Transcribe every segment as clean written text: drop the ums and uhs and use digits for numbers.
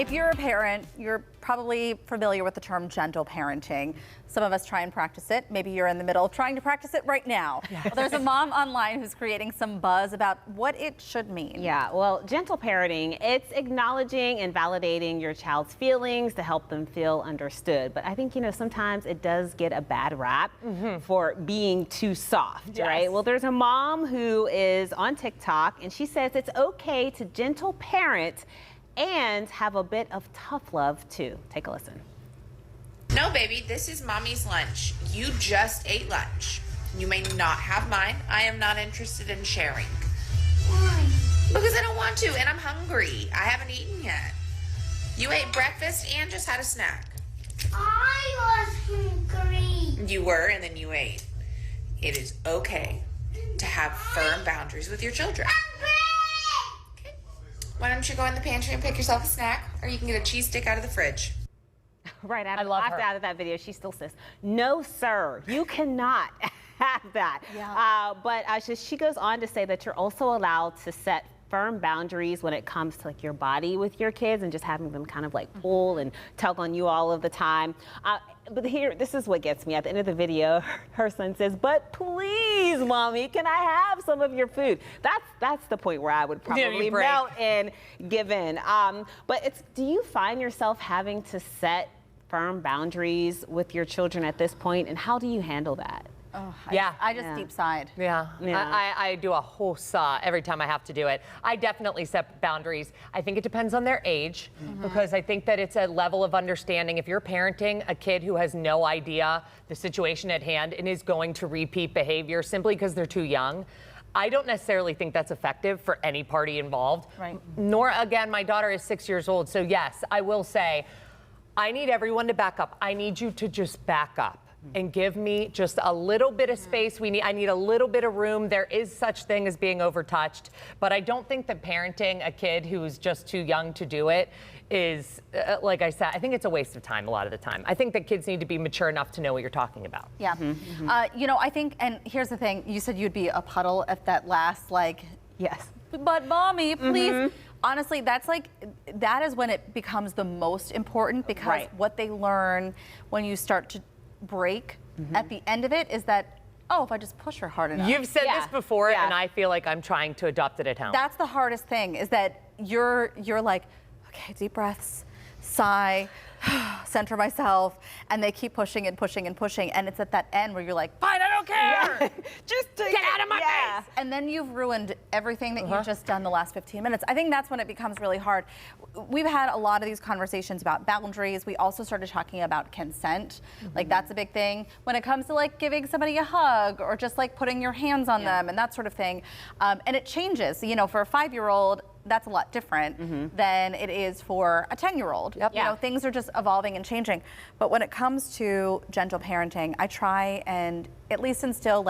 If you're a parent, you're probably familiar with the term gentle parenting. Some of us try and practice it. Maybe you're in the middle of trying to practice it right now. Well, there's a mom online who's creating some buzz about what it should mean. Yeah, well, gentle parenting, it's acknowledging and validating your child's feelings to help them feel understood. But I think, sometimes it does get a bad rap for being too soft, right? Well, there's a mom who is on TikTok, and she says it's okay to gentle parent and have a bit of tough love too. Take a listen. No, baby, this is mommy's lunch. You just ate lunch. You may not have mine. I am not interested in sharing. Why? Because I don't want to, and I'm hungry. I haven't eaten yet. You ate breakfast and just had a snack. I was hungry. You were, and then you ate. It is okay to have firm boundaries with your children. Okay. Why don't you go in the pantry and pick yourself a snack, or you can get a cheese stick out of the fridge. Right after out of that video, she still says, "No, sir, you cannot have that." Yeah. But she goes on to say that you're also allowed to set firm boundaries when it comes to your body with your kids and just having them kind of pull and tug on you all of the time. But here, this is what gets me. At the end of the video, her son says, "But please, mommy, can I have some of your food?" That's the point where I would probably melt and give in. But do you find yourself having to set firm boundaries with your children at this point, and how do you handle that? Oh, Yeah. I just deep sighed. Yeah. I do a whole saw every time I have to do it. I definitely set boundaries. I think it depends on their age, because I think that it's a level of understanding. If you're parenting a kid who has no idea the situation at hand and is going to repeat behavior simply because they're too young, I don't necessarily think that's effective for any party involved. Right. Nor, again, my daughter is 6 years old, so yes, I will say, I need everyone to back up. I need you to just back up and give me just a little bit of space. I need a little bit of room. There is such thing as being overtouched, but I don't think that parenting a kid who's just too young to do it is, like I said, I think it's a waste of time a lot of the time. I think that kids need to be mature enough to know what you're talking about. Yeah. I think, and here's the thing, you said you'd be a puddle at that last, Yes. But mommy, please. Honestly, that is when it becomes the most important, because what they learn when you start to break at the end of it is that, if I just push her hard enough. You've said this before, and I feel like I'm trying to adopt it at home. That's the hardest thing, is that you're like, okay, deep breaths, sigh, center myself, and they keep pushing and pushing and pushing, and it's at that end where you're like, fine, I don't care. Just get out of my face. And then you've ruined everything that you've just done the last 15 minutes. I think that's when it becomes really hard. We've had a lot of these conversations about boundaries. We also started talking about consent. That's a big thing when it comes to giving somebody a hug or just putting your hands on them and that sort of thing. And it changes. For a 5-year-old, that's a lot different than it is for a 10-year-old. Things are just evolving and changing. But when it comes to gentle parenting, I try and at least instill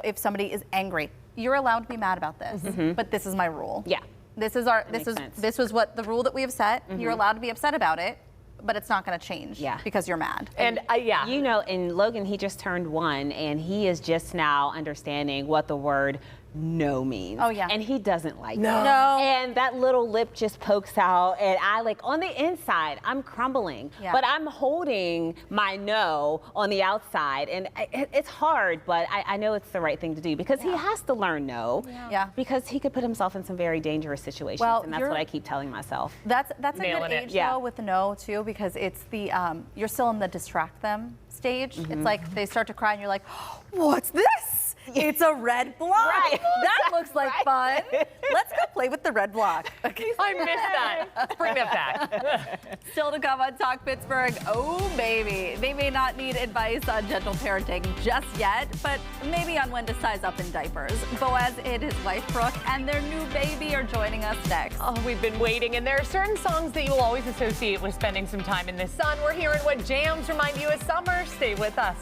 if somebody is angry, you're allowed to be mad about this, but this is my rule. Yeah. This was what the rule that we have set. You're allowed to be upset about it, but it's not going to change because you're mad. And and Logan, he just turned 1, and he is just now understanding what the word no means. Oh, yeah. And he doesn't like No. And that little lip just pokes out, and I on the inside, I'm crumbling. Yeah. But I'm holding my no on the outside, and it's hard, but I know it's the right thing to do, because he has to learn no. Yeah. Because he could put himself in some very dangerous situations, and that's what I keep telling myself. That's a good age Yeah. though with the no too, because it's the you're still in the distract them stage. It's like they start to cry and you're like, what's this? It's a red block. Right. That looks like fun. Let's go play with the red block. Okay. I missed that. Bring that back. Still to come on Talk Pittsburgh. Oh, baby. They may not need advice on gentle parenting just yet, but maybe on when to size up in diapers. Boaz and his wife, Brooke, and their new baby are joining us next. Oh, we've been waiting, and there are certain songs that you will always associate with spending some time in the sun. We're hearing what jams remind you of summer. Stay with us.